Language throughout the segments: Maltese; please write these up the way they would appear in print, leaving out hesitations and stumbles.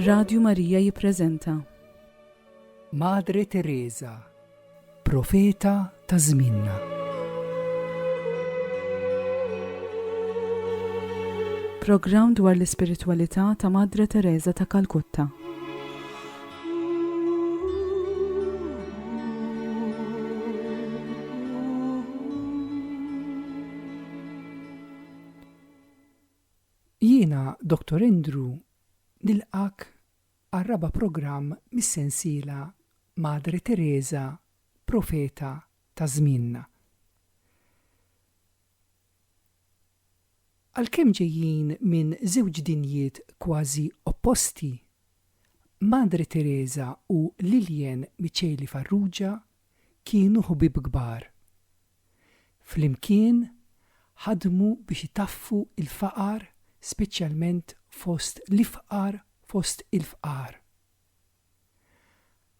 Radju Marija jippreżenta Madre Teresa, profeta ta' żminna. Programm dwar l-ispiritwalità ta' Madre Teresa ta' Kalkutta. Jiena, Dr. Andrew, nilqak għar-raba' programm mis-sensiela Madre Teresa, profeta ta' żminna. Għalkemm ġejjin minn żewġ dinjiet kważi opposti, Madre Teresa u Lilien Micheli Farrugia kienu ħbieb kbar. Flimkien ħadmu biex itaffu il-faqar, speċjalment fost l-ifqar fost il-fqar.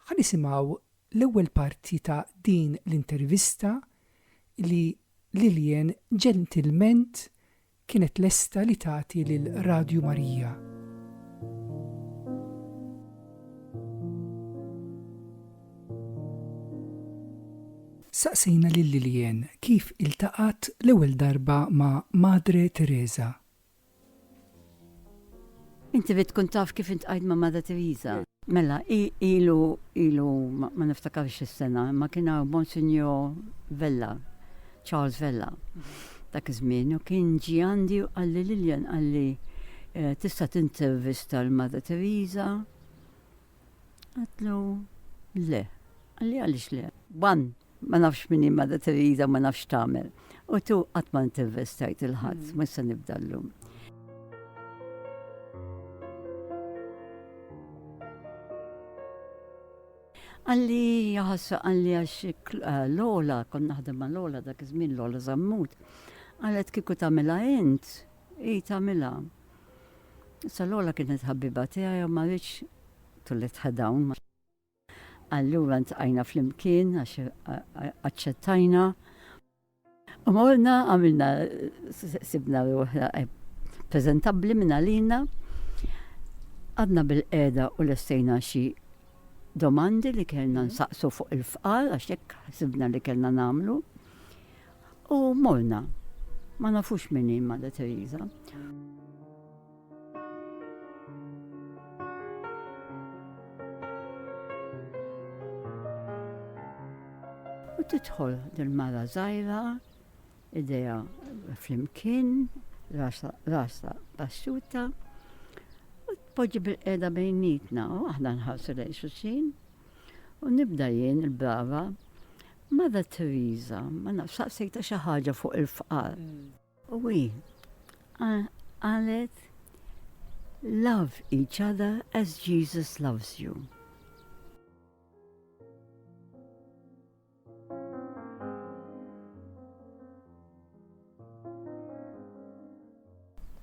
Ħa nisimgħu l-ewwel parti ta' din l-intervista li Lilien ġentilment kienet lesta li tagħti lil Radju Marija. Saqsejna lil Lilien kif iltaqat l-ewwel darba ma' Madre Teresa. Inti tkun taf kif intqajt ma' Madre Teresa. Mela, ilu ma niftakarx is-sena, ma kien hawn Monsignor Vella, Charles Vella. Dak iż-żmien u kien ġie għandi u qalli Lilien qalli tista' tintervista l-Madre Teresa. Għatlu le. Qalli għaliex le. Ma nafx min hi Madre Teresa ma nafx tagħmel. U tu qatt ma intervistajt il-ħadd, ma issa nibda llum. Għalli jaħassa għalli għax Lola, kon naħdem ma' Lola dak iż-żmien Lola Zammut. Għallet kieku tagħmilha int, tagħmilha. Issa Lola kienet ħabbiba tiegħi u ma rridx tullet ħadawn. Allura ntqajna flimkien għax aċċettajna. U morna għamilna sibna ruħna preżentabbli minn għalina. Għadna bil-qiegħda u lestejna xi domandi li kellna nsaqsu fuq il-fqar, għax hekk ħsibna li kellna nagħmlu. U morna, ma nafux min hi Madre Teresa. U tidħol dil-mara żgħira, idea flimkien, rasa baxxuta, poġġi bil-qiegħda bejnietna u aħna nħarsu lejn xulxin u nibda jien il-brava Madre Teresa, ma nafx saqsejta xi ħaġa fuq il-fqar. U qalet love each other as Jesus loves you.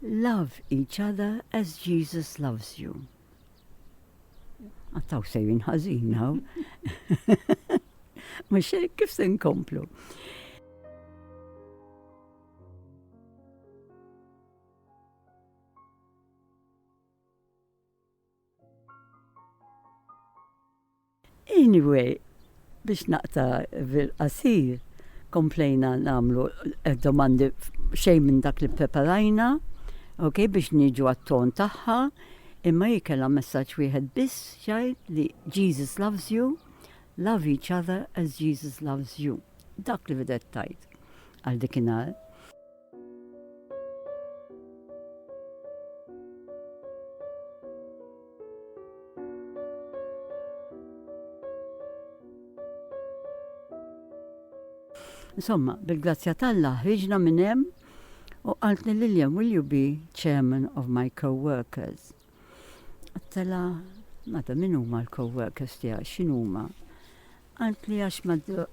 Love each other as Jesus loves you. Għattaw sejrin ħażin hawn. Mhux hekk kif se nkomplu. Anyway, biex naqta' bil-qasir, komplejna nagħmlu domandi xejn minn dak li preparajna. Okay, biex niġu għat-ton tagħha, imma jikella messaġġ wieħed biss jgħid li Jesus loves you, love each other as Jesus loves you. Dak li bidet tajt għal dikinhar. Insomma, bil-grazzja tal-Alla ħriġna minn hemm. U qalt li Lilien, will you be chairman of my co-workers? Għattela, nada min huma l-co-workers tiegħi, x'inhuma? Qalt li għax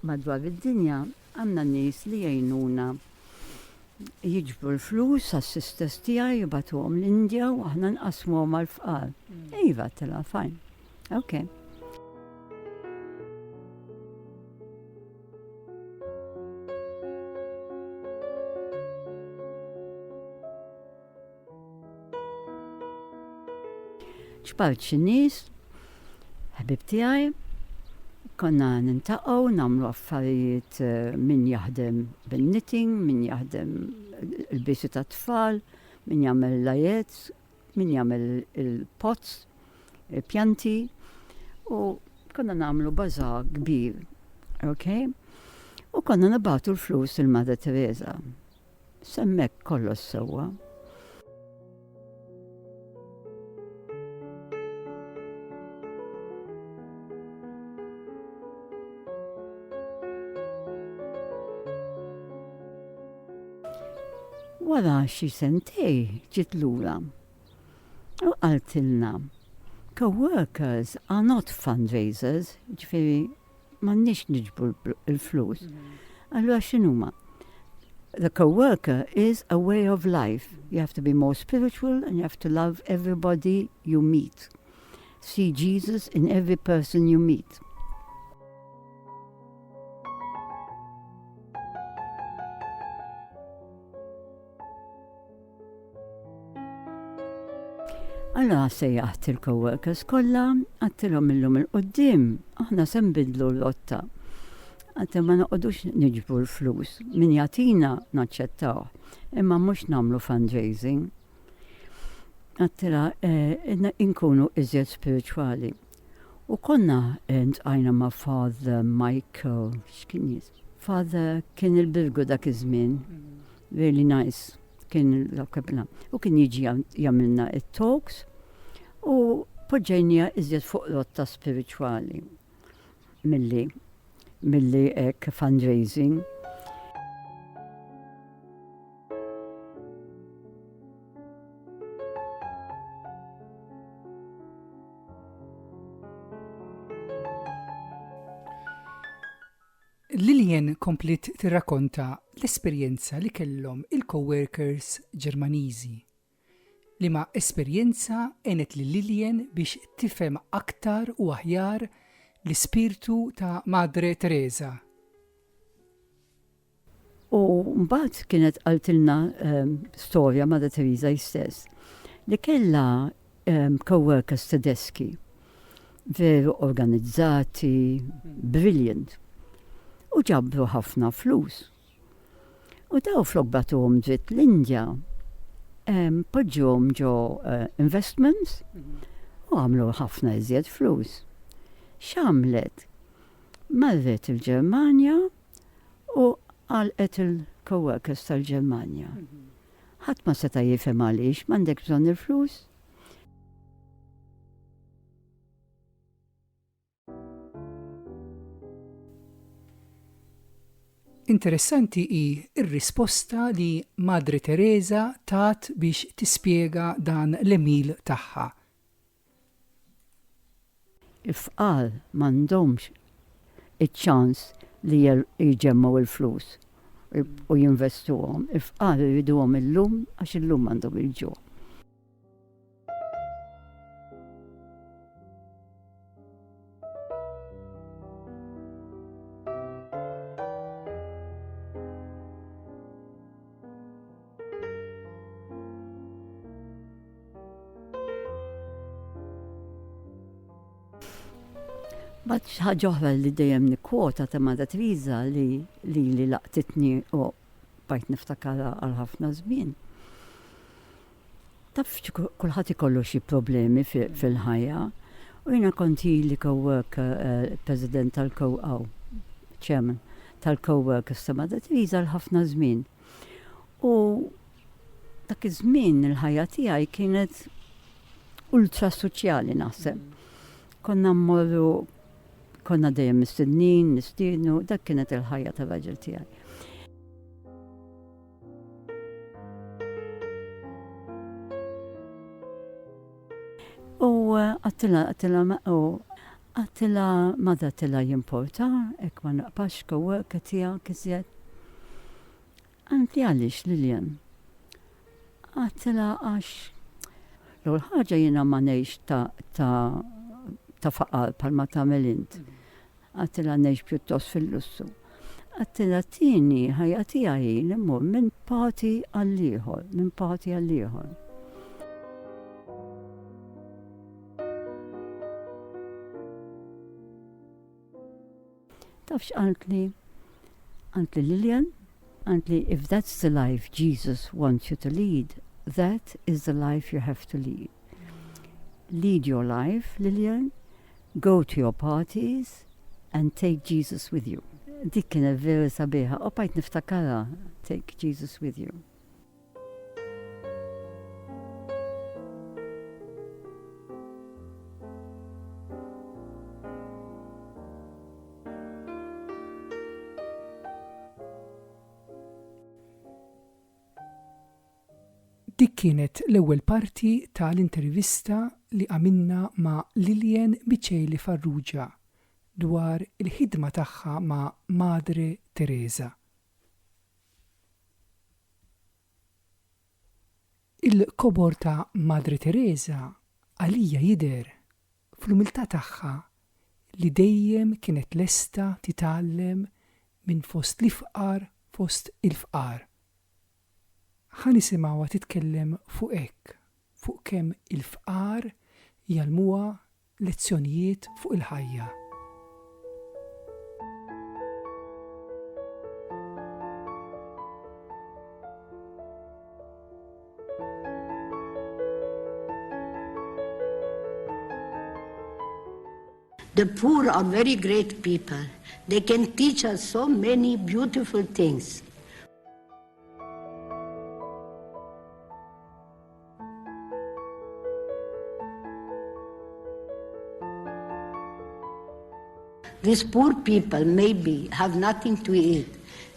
madwar id-dinja għandna nies li jgħinuna jiġbru l-flus għas-sisters tiegħi jibgħatuhom l-Indja u aħna nqasmuhom għall-fqar. Iva, għattela, fine. Okay. ċbart xi nies, ħbib tiegħi, konna nintaqgħu nagħmlu affarijiet min jaħdem bin-knitting, min jaħdem il-bisi ta' tfal, min jagħmel lajet, min jagħmel il-pots, il-pjanti, u konna nagħmlu bażar kbir, okay? U konna nibgħatu l-flus il-Mother Teresa. Semmek kollox sewwa. Wara xi sentej ġiet lura u qaltilna, co-workers are not fundraisers, ġifieri m'għandniex niġbru l-flus. Allura x'inhuma? The co-worker is a way of life. You have to be more spiritual and you have to love everybody you meet. See Jesus in every person you meet. Allora sejjaħt il-co-workers kollha, għattilhom illum il-qoddim, aħna se nbidlu l-lotta. Għattil ma noqogħdux niġbru l-flus, min jagħtina naċċettaw, imma mhux nagħmlu fundraising. Għattila inkunu iżjed spirituali. U konna ntqajna ma' Father Michael, x'kien Father kien il-Birgu dak iż-żmien, really nice. Kien l-kaplan. U kien jiġi jagħmilna it-talks u poġġejnija iżjed fuq lotta spirituali milli hekk fundraising. Lillian komplit tirrakkonta l-esperjenza li kellhom il-coworkers Ġermaniżi. Li ma' esperjenza għenet li Lillian biex tifhem aktar u aħjar l-ispirtu ta' Madre Teresa. U mbagħad kienet qaltilna storja Madre Teresa stess li kellha coworkers tedeschi veru organizzati, brilliant. U ġabru ħafna flus. U daw flok batuhom ġiet l-Indja, poġġuhom ġo investments u għamlu ħafna iżjed flus. X'għamlet? Marret il-Ġermanja u għalqet il-coworkers tal-Ġermanja. Ħadd ma seta' jifhem għaliex m'għandek bżonn il-flus. Interessanti hi r-risposta li Madre Teresa tat biex tispjega dan l-emil tagħha. Il-fqar m'għandhomx iċ-ċans li jġemmaw il-flus u jinvestuhom. Il-fqar iriduhom illum għax illum għandhom il-ġuħ. Bat ħaġoħra li dejjem nikkwota ta' Madre Teresa li laqtitni u bajt niftakara għal ħafna żmien. Taf kulħadd ikollu xi problemi fil-ħajja u jiena konti li co-worker president chairman tal-co-workers ta' Madre Teresa għal ħafna żmien. U dak iż-żmien il-ħajja tiegħi kienet ultra soċjali naħseb. Konna dejjem mistednin, nistiednu, dak kienet il-ħajja tal-raġel tiegħi. U għattila madha tila jimporta, ek ma naqpax co-worker tiegħek iżjed. Għanti għaliex Lillian. Għattila għax l-ewwel ħaġa jiena ma ngħix ta' faqar palma tagħmel int. Għattila ngħix pjuttost fil-lussu. Għattila tieni ħajja tiegħi li mmur minn parti għall ieħor. Tafx qalt li Lillian, qalt li if that's the life Jesus wants you to lead, that is the life you have to lead. Lead your life, Lillian, go to your parties and take Jesus with you. Dik kienet vera sabiħa, u bajt niftakara, take Jesus with you. Dik kienet l-ewwel parti tal-intervista li għamilna ma' Lillian Micheli Farrugia dwar il-ħidma tagħha ma' Madre Teresa. Il-kobor ta' Madre Teresa għalija jidher fl-umiltà tagħha li dejjem kienet lesta titgħallem minn fost l-ifqar fost il-fqar. Ħanisimgħuha titkellem fuq hekk, fuq kemm il-fqar jgħallmuha lezzjonijiet fuq il-ħajja. The poor are very great people. They can teach us so many beautiful things. These poor people maybe have nothing to eat.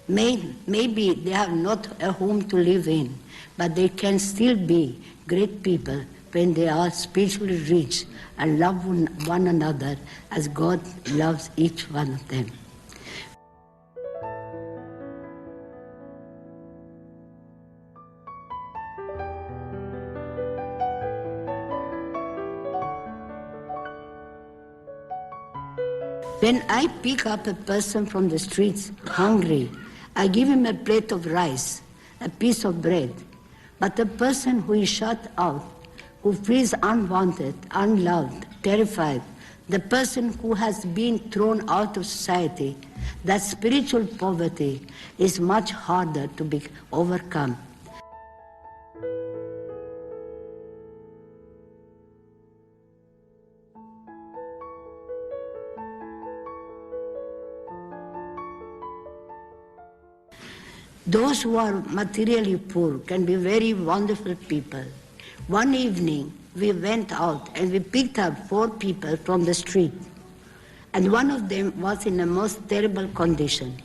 Maybe they have not a home to live in, but they can still be great people when they are spiritually rich and love one another as God loves each one of them. When I pick up a person from the streets hungry, I give him a plate of rice, a piece of bread. But the person who is shut out, who feels unwanted, unloved, terrified, the person who has been thrown out of society, that spiritual poverty is much harder to be overcome. Those who are materially poor can be very wonderful people. One evening, we went out and we picked up 4 people from the street. And one of them was in a most terrible condition.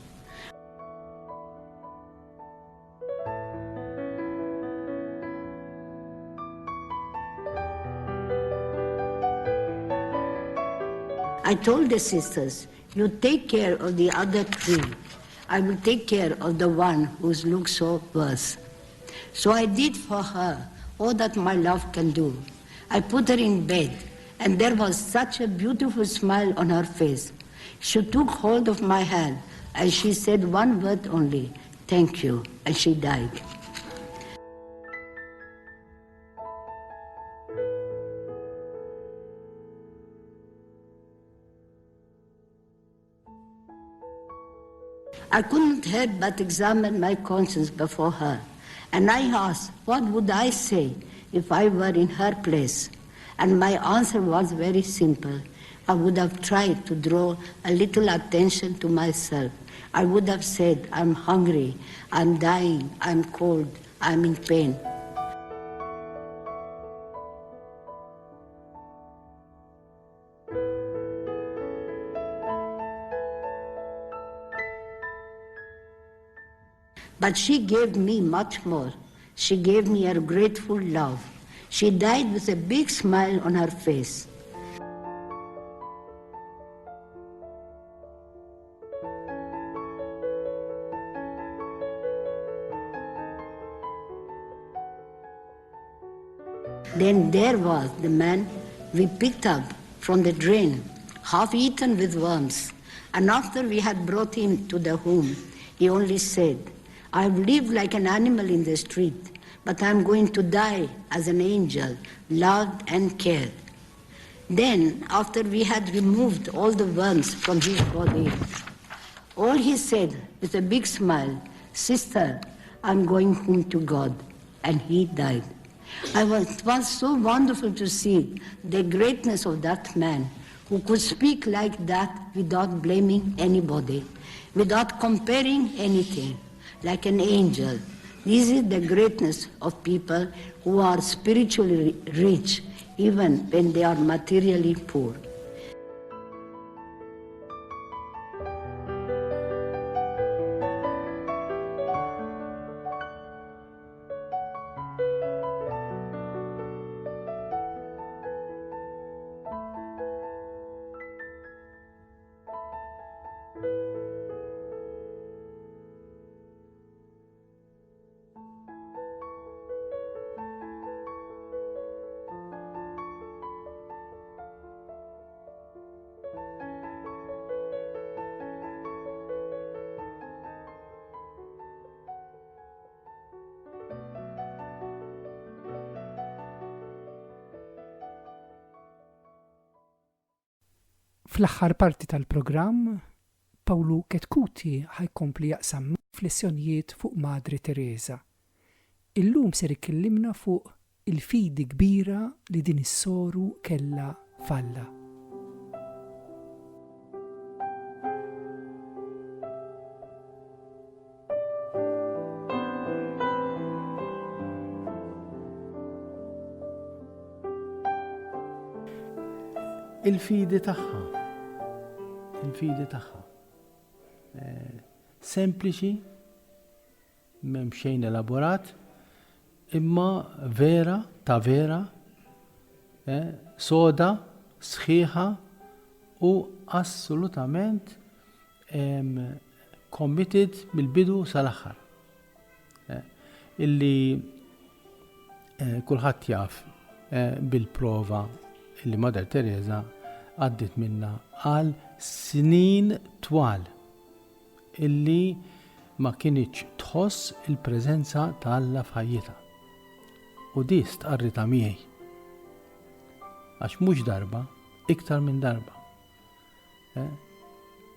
I told the sisters, you take care of the other 3. I will take care of the one who looks so worse. So I did for her all that my love can do. I put her in bed, and there was such a beautiful smile on her face. She took hold of my hand, and she said one word only, thank you, and she died. I couldn't help but examine my conscience before her. And I asked, what would I say if I were in her place? And my answer was very simple. I would have tried to draw a little attention to myself. I would have said, I'm hungry, I'm dying, I'm cold, I'm in pain. But she gave me much more. She gave me her grateful love. She died with a big smile on her face. Then there was the man we picked up from the drain, half eaten with worms. And after we had brought him to the home, he only said, I've lived like an animal in the street, but I'm going to die as an angel, loved and cared. Then, after we had removed all the worms from his body, All he said with a big smile, "Sister, I'm going home to God." And he died. It was so wonderful to see the greatness of that man who could speak like that without blaming anybody, without comparing anything, like an angel. This is the greatness of people who are spiritually rich, even when they are materially poor. Fl-aħħar parti tal-programm, Pawlu Ketkuti ħajkompli jaqsam riflessjonijiet fuq Madri Teresa. Illum ser ikellimna fuq il-fidi kbira li din is-soru kella falla. Il-fidi tagħha. Sempliċi, m'hemm xejn elaborat, imma vera, soda, sħiħa u assolutament committed mill-bidu sal-aħħar. Illi kulħadd jaf bil-prova illi Mother Teresa għaddit minna għal snin twal illi ma kienx tħoss il-preżenza ta' Alla f'ħajjitha. U di stqarrita miegħi. Għax mhux darba, iktar minn darba.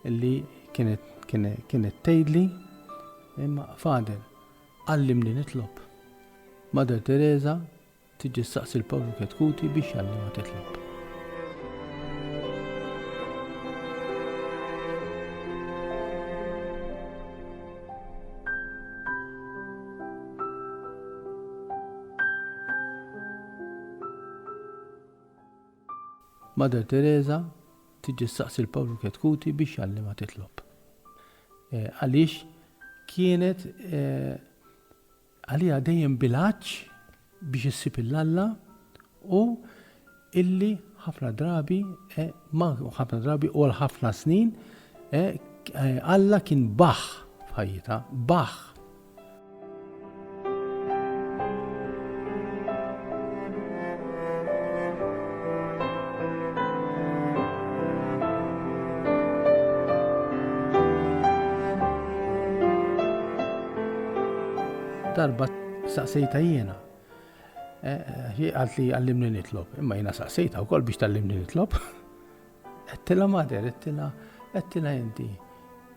Illi kienet tgħidli imma Fader, għallimni nitlob. Mother Teresa tiġi staqsi l-Pawlu Ketkuti biex jgħallima titlob. Mother Teresa tiġi staqsi l-Pawlu Ketkuti biex jgħallima titlob. Għaliex kienet għalija dejjem bilanċ biex issib il-Alla u illi ħafna drabi u l-ħafna snin Alla kien baħ f'ħajjitha, baħ. Darba saqsejta jiena. Għalt li għallimni nitlob, imma jiena saqsejta wkoll biex tallimni nitlob. Għettila Mader, għettila inti,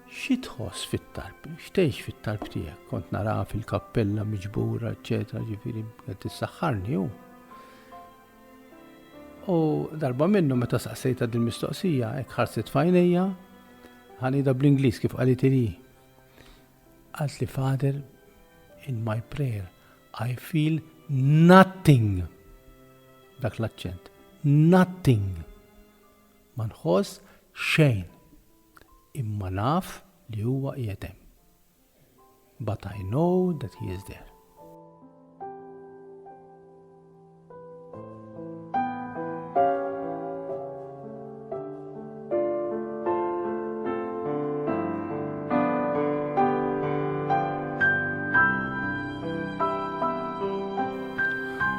xi tħoss fit-talb, x'tgħix fit-talb tiegħek? Kont nara fil-kappella miġbura, eċetera, ġifieri qed tissaħħarni hu. U darba minnu meta saqsejta din mistoqsija, hekk ħarset f'għajnejja, ħanida bl-Ingliż kif qalit hi. Qalt li Father, in my prayer, I feel nothing. Dak l-aċċent. Nothing. Ma nħoss xejn. Imma naf li huwa qiegħed hemm. But I know that he is there.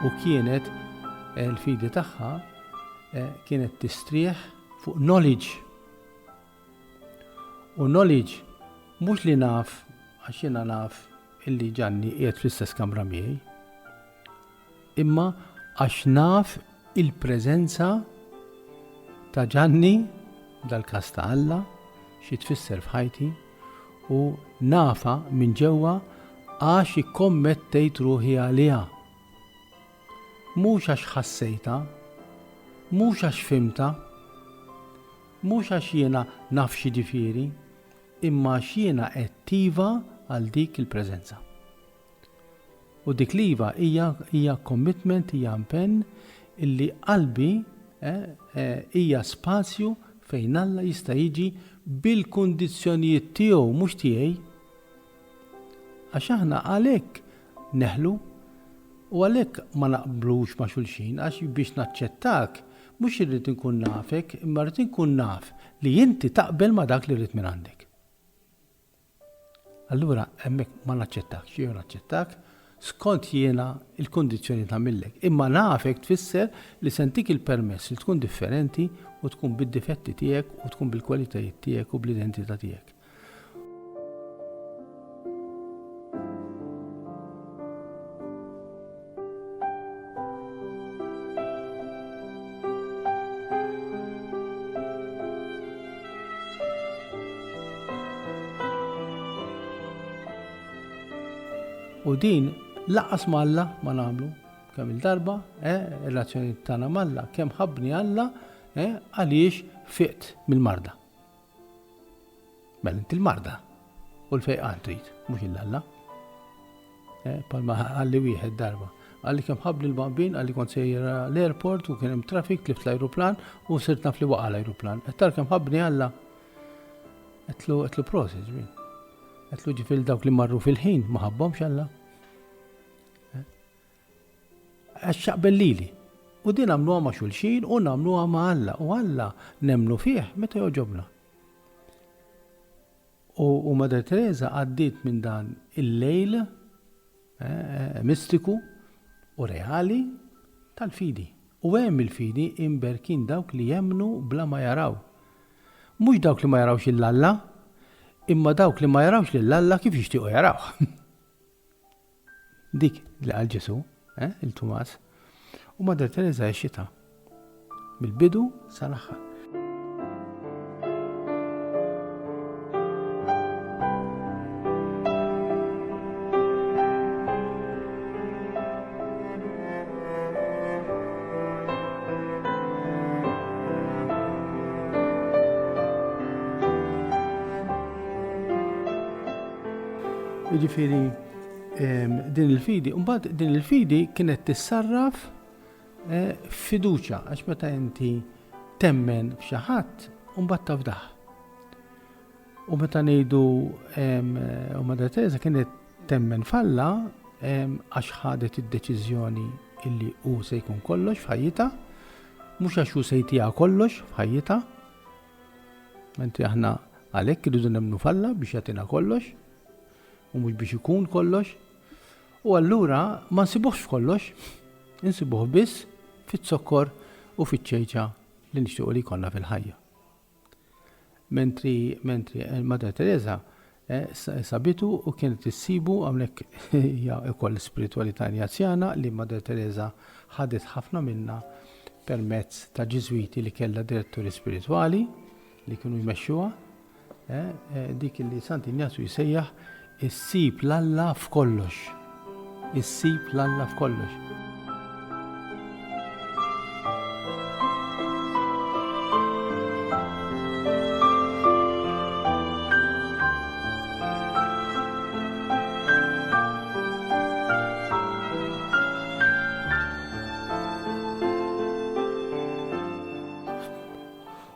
U kienet l-fidi tagħha kienet tistrieħ fuq knowledge. U knowledge mhux li naf għax jiena naf illi Ġanni qiegħed fl-istess kamra miegħi, imma għax naf il-preżenza ta' Ġanni dal-każ ta' Alla xi tfisser f'ħajti u nafa minn ġewwa għax ikkommettejt ruħi għaliha. Mhux għax ħassejta, mhux għax fimta, mhux għax jiena naf xi ġifieri, imma għax jiena attiva għal dik il-preżenza. U dik l-iva hija commitment, hija impenn illi qalbi hija spazju fejn Alla jista' jiġi bil-kundizzjonijiet tiegħu mhux tiegħi. Għax aħna għalhekk neħlu u għalhekk ma naqblux ma' xulxin għax biex naċċettak mhux irrid inkun nafek, imma rrid inkun naf li inti taqbel ma' dak li rrid minn għandek. Allura hemmhekk ma naċċettakx, jew naċċettak skont jiena il-kondizzjoni tagħmilek. Imma nafek tfisser li sentik il-permess li tkun differenti u tkun bid-difetti tiegħek u tkun bil-kwalitajiet tiegħek u bl-identità tiegħek. U din laqqas ma' Alla ma nagħmlu kemm il-darba, ir-relazzjoni tagħna mal-Alla kemm ħabbni Alla għaliex fiqt mill-marda. Mela inti l-marda u l-fejqan trid, mhux il-Alla. Palma għalli wieħed darba. Għalli kemm ħabbli l-bambin, għalli kont sejjer l-airport u kien hemm traffic, tlift l-ajruplan u sirt naf li waqa' l-ajruplan. Tar kemm ħabbni Alla qedlu prosi ġbien. Qedlu ġifieri dawk li marru fil-ħin ma ħabbhomx Alla. Għaxxaqbel lili. U din għamluha ma' xulxin u nagħmluha ma' Alla. U Alla nemnu fih meta joġobna. U Madre Teresa għaddiet minn dan il-lejl mistiku u reali tal-fidi. U hemm il-fidi imberkin dawk li jemnu bla ma jaraw. Mhux dawk li ma jarawx il-Alla, imma dawk li ma jarawx lill-Alla kif jixtiequ jaraw. Dik li qal Ġesu. Il-Tumas. U Madre Teresa jxita. Bil-bidu sal-aħħar. Jiġifieri din il-fidi, mbagħad din il-fidi kienet tissarraf fiduċja għax meta inti temmen f'xi ħadd u mbagħad tafdaħ. U meta ngħidu u Madre Teresa kienet temmen f'Alla għax ħadet id-deċiżjoni illi hu se jkun kollox f'ħajjitha, mhux għax hu se jtieha kollox f'ħajjitha. Menti aħna għalhekk irridu nemmnu f'Alla biex jagħtina kollox u mhux biex ikun kollox. U allura ma nsibuħx f'kollox, insibuħ biss fit-sokkor u fiċ-ċejċa li nixtiequ li jkollna fil-ħajja. Mentri Madre Teresa sabitu u kienet issibu hawnhekk hija wkoll spiritualità injazzjana li Madre Teresa ħadet ħafna minnha permezz ta' Ġiżwiti li kellha diretturi spiritwali li kienu jmexxuha, dik li Sant Ignazju jsejjaħ issib l-Alla f'kollox. Issib l-Alla f'kollox.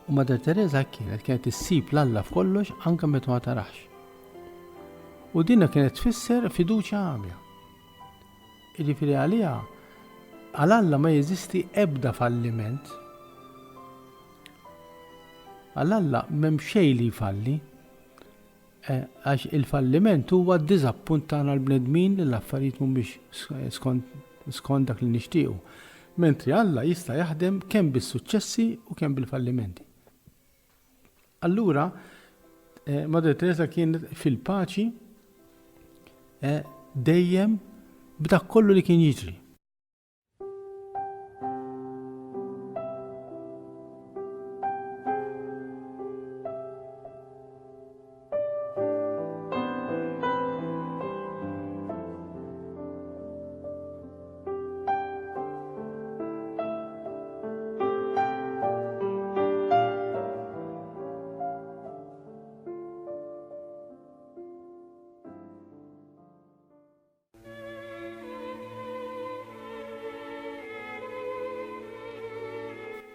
U Madre Teresa kienet issib l-Alla f'kollox anke meta ma tarax. U dinha kienet tfisser fiduċja għamja. Jiġifieri għaliha għal Alla ma jeżisti ebda falliment. Għal Alla m'hemm xejn li jfalli. Għax il-falliment huwa d-diżappunt tagħna l-bnedmin li l-affarijiet mhumiex skont dak li nixtiequ. Mentri Alla jista' jaħdem kemm bis-suċċessi u kemm bil-fallimenti. Allura Madre Teresa kienet fil-paċi dejjem b'dak kollu li kien jiġri.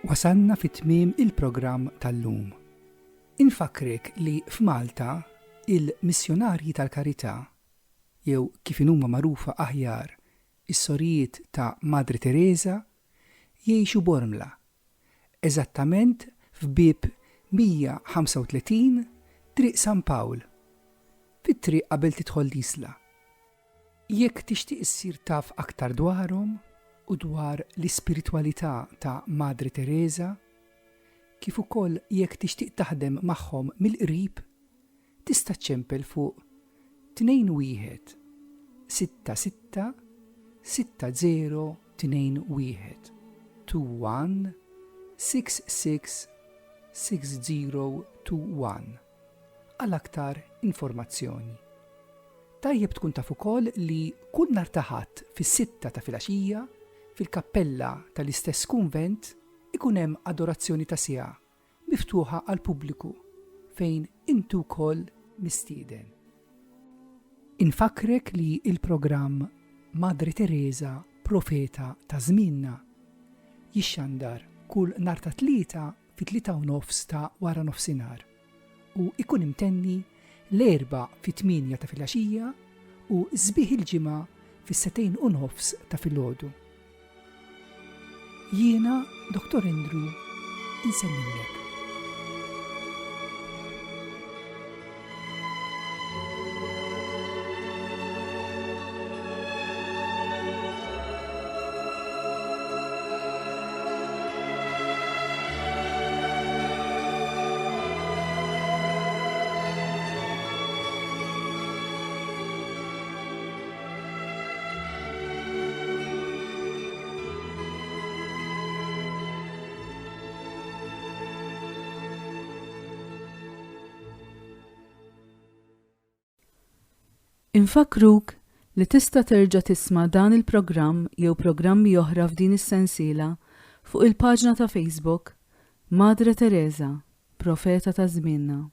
Wasanna fit-tmiem il-programm tal-lum. Infakrek li f'Malta il-missjonarji tal-karità, jew kif huma magħrufa aħjar is-sorijiet ta' Madri Teresa, jgħixu Bormla, eżattament f'bieb 135 triq San Pawl, fit-triq qabel tidħol l-isla. Jekk tixtieq issir taf aktar dwarhom u dwar l-ispiritwalità ta' Madri Teresa, kif ukoll jekk tixtieq taħdem magħhom mill-qrib, tista' ċempel fuq 21 66 60 21 21 66 6021 għal aktar informazzjoni. Tajjeb tkun taf ukoll li kull nhar ta' Ħadd fis-6 ta' filgħaxija fil-kappella tal-istess kunvent ikun hemm adorazzjoni ta' siegħa miftuħa għal pubbliku fejn intu wkoll mistieden. Infakrek li il-programm Madri Teresa Profeta ta' Żmienna jixxandar kull nhar ta' tlieta fit-3:30 ta' wara nofsinhar u ikun imtenni l-4 fit-8 ta' filgħaxija u sbieħ il-ġimgħa fis-2:30 ta' filgħodu. Jiena, Dr. Andrew, insellilek. Infakruk li tista' terġa' tisma' dan il-programm jew programmi oħra f'din is-sensiela fuq il-paġna ta' Facebook Madre Teresa, Profeta ta' Żmienna.